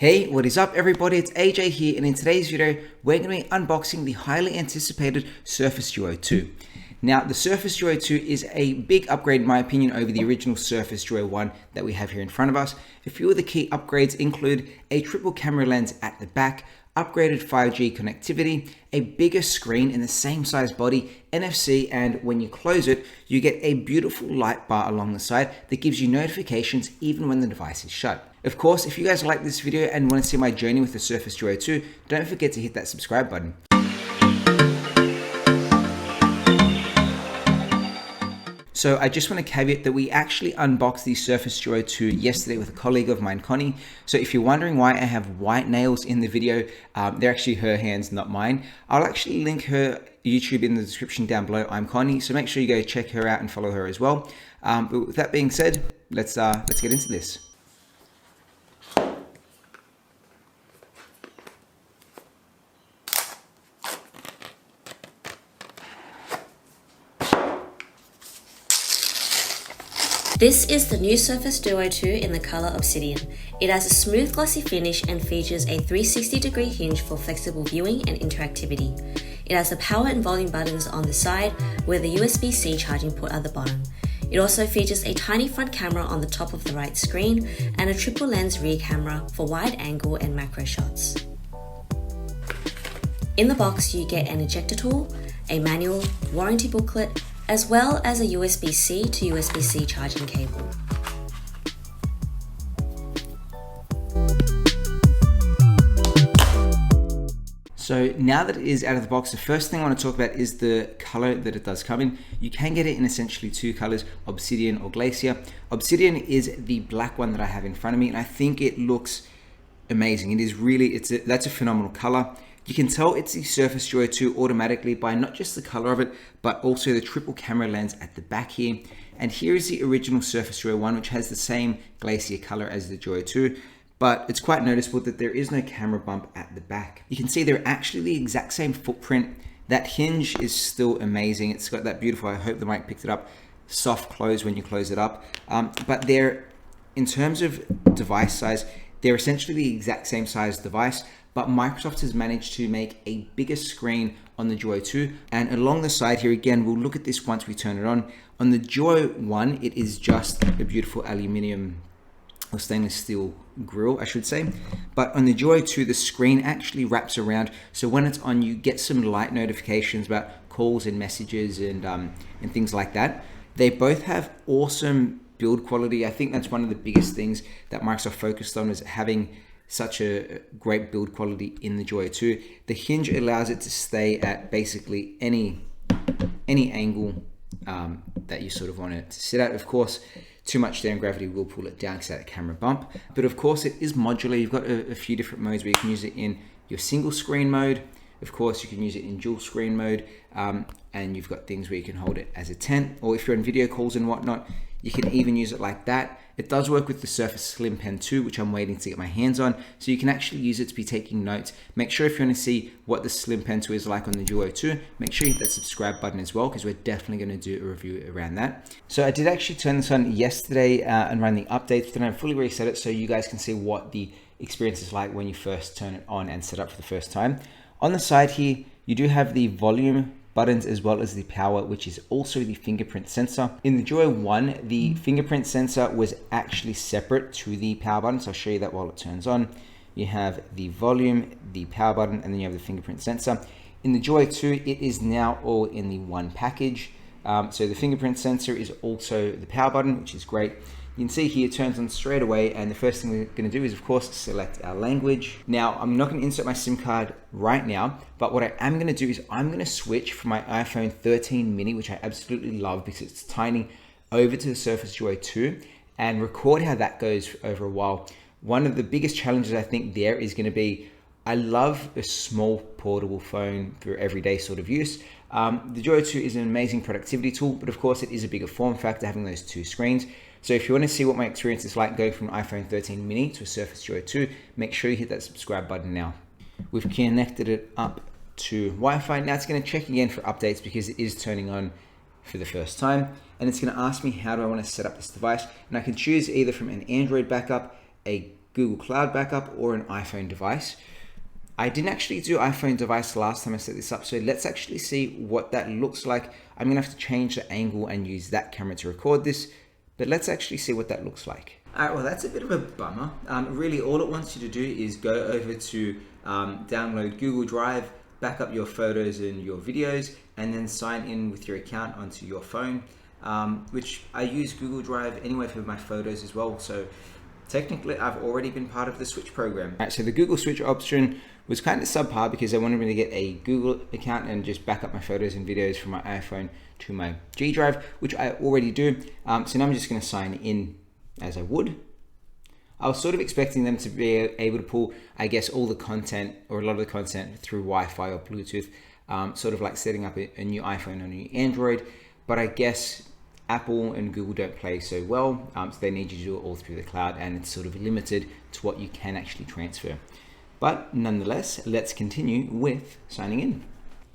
Hey, what is up everybody? It's AJ here, and in today's video, we're going to be unboxing the highly anticipated Surface Duo 2. Now, the Surface Duo 2 is a big upgrade in my opinion over the original Surface Duo 1 that we have here in front of us. A few of the key upgrades include a triple camera lens at the back, upgraded 5G connectivity, a bigger screen in the same size body, NFC, and when you close it, you get a beautiful light bar along the side that gives you notifications even when the device is shut. Of course, if you guys like this video and want to see my journey with the Surface Duo 2, don't forget to hit that subscribe button. So I just want to caveat that we actually unboxed the Surface Duo 2 yesterday with a colleague of mine, Connie. So if you're wondering why I have white nails in the video, they're actually her hands, not mine. I'll actually link her YouTube in the description down below. I'm Connie, so make sure you go check her out and follow her as well. But with that being said, let's get into this. This is the new Surface Duo 2 in the color Obsidian. It has a smooth glossy finish and features a 360-degree hinge for flexible viewing and interactivity. It has the power and volume buttons on the side with a USB-C charging port at the bottom. It also features a tiny front camera on the top of the right screen and a triple lens rear camera for wide angle and macro shots. In the box you get an ejector tool, a manual, warranty booklet, as well as a USB-C to USB-C charging cable. So now that it is out of the box, the first thing I want to talk about is the color that it does come in. You can get it in essentially two colors, Obsidian or Glacier. Obsidian is the black one that I have in front of me, and I think it looks amazing. It is really, that's a phenomenal color. You can tell it's the Surface Duo 2 automatically by not just the color of it, but also the triple camera lens at the back here. And here is the original Surface Duo 1, which has the same Glacier color as the Duo 2, but it's quite noticeable that there is no camera bump at the back. You can see they're actually the exact same footprint. That hinge is still amazing. It's got that beautiful, I hope the mic picked it up, soft close when you close it up. But they're, in terms of device size, they're essentially the exact same size device, but Microsoft has managed to make a bigger screen on the Duo 2. And along the side here, again, we'll look at this once we turn it on. On the Duo 1, it is just a beautiful aluminum or stainless steel grille, I should say. But on the Duo 2, the screen actually wraps around. So when it's on, you get some light notifications about calls and messages and things like that. They both have awesome build quality. I think that's one of the biggest things that Microsoft focused on, was having such a great build quality in the Duo 2. The hinge allows it to stay at basically any angle that you sort of want it to sit at. Of course, too much down gravity will pull it down because of that camera bump. But of course, it is modular. You've got a few different modes where you can use it in your single screen mode. Of course, you can use it in dual screen mode, and you've got things where you can hold it as a tent, or if you're on video calls and whatnot, you can even use it like that. It does work with the Surface Slim Pen 2, which I'm waiting to get my hands on, so you can actually use it to be taking notes. Make sure if you want to see what the Slim Pen 2 is like on the Duo 2, make sure you hit that subscribe button as well, because we're definitely going to do a review around that. So I did actually turn this on yesterday and run the updates, then I fully reset it so you guys can see what the experience is like when you first turn it on and set up for the first time. On the side here, you do have the volume buttons as well as the power, which is also the fingerprint sensor. In the Duo 1, the fingerprint sensor was actually separate to the power button, so I'll show you that while it turns on. You have the volume, the power button, and then you have the fingerprint sensor. In the Duo 2, it is now all in the one package. So the fingerprint sensor is also the power button, which is great. You can see here it turns on straight away, and the first thing we're going to do is, of course, select our language. Now, I'm not going to insert my SIM card right now, but what I am going to do is I'm going to switch from my iPhone 13 mini, which I absolutely love because it's tiny, over to the Surface Duo 2 and record how that goes over a while. One of the biggest challenges I think there is going to be, I love a small portable phone for everyday sort of use. The Duo 2 is an amazing productivity tool, but of course it is a bigger form factor having those two screens. So if you want to see what my experience is like going from an iPhone 13 mini to a Surface Duo 2, make sure you hit that subscribe button now. We've connected it up to Wi-Fi. Now it's going to check again for updates because it is turning on for the first time. And it's going to ask me how do I want to set up this device. And I can choose either from an Android backup, a Google Cloud backup or an iPhone device. I didn't actually do iPhone device last time I set this up, so let's actually see what that looks like. I'm gonna have to change the angle and use that camera to record this, but let's actually see what that looks like. All right, well, that's a bit of a bummer. Really, all it wants you to do is go over to download Google Drive, back up your photos and your videos, and then sign in with your account onto your phone, which I use Google Drive anyway for my photos as well. So technically, I've already been part of the Switch program. All right, so the Google Switch option was kind of subpar because I wanted me to get a Google account and just back up my photos and videos from my iPhone to my G Drive, which I already do. So now I'm just going to sign in as I would. I was sort of expecting them to be able to pull, I guess, all the content or a lot of the content through Wi-Fi or Bluetooth, sort of like setting up a new iPhone or a new Android. But I guess Apple and Google don't play so well, so they need you to do it all through the cloud, and it's sort of limited to what you can actually transfer. But nonetheless, let's continue with signing in.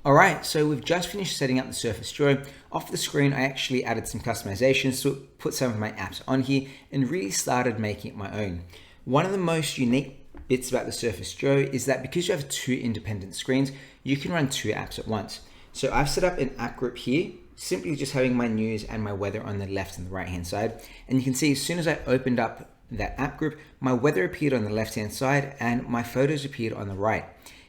All right, so we've just finished setting up the Surface Duo. Off the screen, I actually added some customizations to put some of my apps on here and really started making it my own. One of the most unique bits about the Surface Duo is that because you have two independent screens, you can run two apps at once. So I've set up an app group here, simply just having my news and my weather on the left and the right hand side. And you can see as soon as I opened up that app group, my weather appeared on the left hand side and my photos appeared on the right.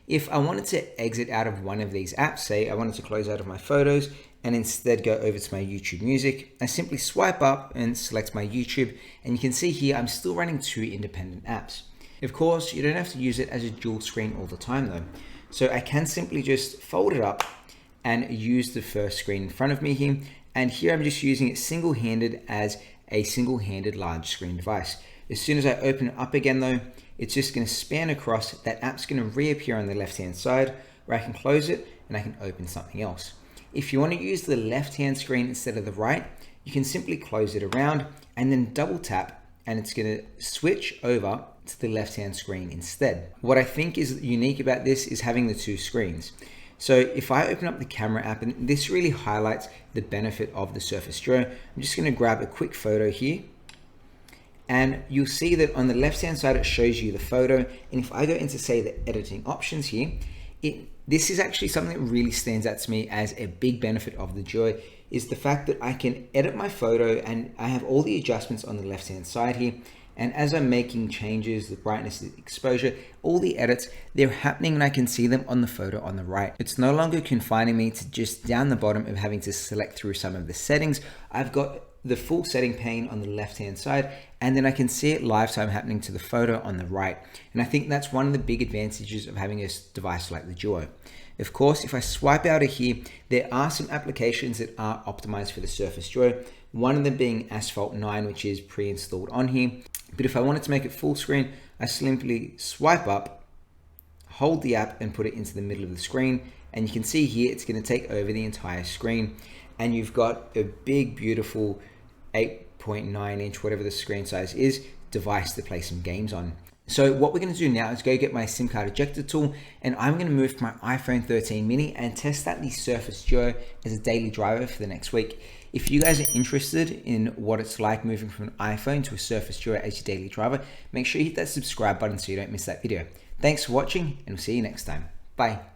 If I wanted to exit out of one of these apps, say I wanted to close out of my photos and instead go over to my YouTube music, I simply swipe up and select my YouTube, and you can see here I'm still running two independent apps. Of course, you don't have to use it as a dual screen all the time though. So I can simply just fold it up and use the first screen in front of me here. And here I'm just using it single-handed as a single-handed large screen device. As soon as I open it up again though, it's just going to span across. That app's going to reappear on the left-hand side where I can close it and I can open something else. If you want to use the left-hand screen instead of the right, you can simply close it around and then double tap, and it's going to switch over to the left-hand screen instead. What I think is unique about this is having the two screens. So if I open up the camera app, and this really highlights the benefit of the Surface Duo, I'm just going to grab a quick photo here. And you'll see that on the left-hand side, it shows you the photo. And if I go into, say, the editing options here, this is actually something that really stands out to me as a big benefit of the Duo, is the fact that I can edit my photo and I have all the adjustments on the left-hand side here. And as I'm making changes, the brightness, the exposure, all the edits, they're happening and I can see them on the photo on the right. It's no longer confining me to just down the bottom of having to select through some of the settings. I've got the full setting pane on the left-hand side, and then I can see it live time happening to the photo on the right. And I think that's one of the big advantages of having a device like the Duo. Of course, if I swipe out of here, there are some applications that are optimized for the Surface Duo. One of them being Asphalt 9, which is pre-installed on here. But if I wanted to make it full screen, I simply swipe up, hold the app and put it into the middle of the screen. And you can see here, it's going to take over the entire screen. And you've got a big, beautiful 8.9 inch, whatever the screen size is, device to play some games on. So what we're going to do now is go get my SIM card ejector tool, and I'm going to move to my iPhone 13 mini and test out the Surface Duo as a daily driver for the next week. If you guys are interested in what it's like moving from an iPhone to a Surface Duo as your daily driver, make sure you hit that subscribe button so you don't miss that video. Thanks for watching, and we'll see you next time. Bye.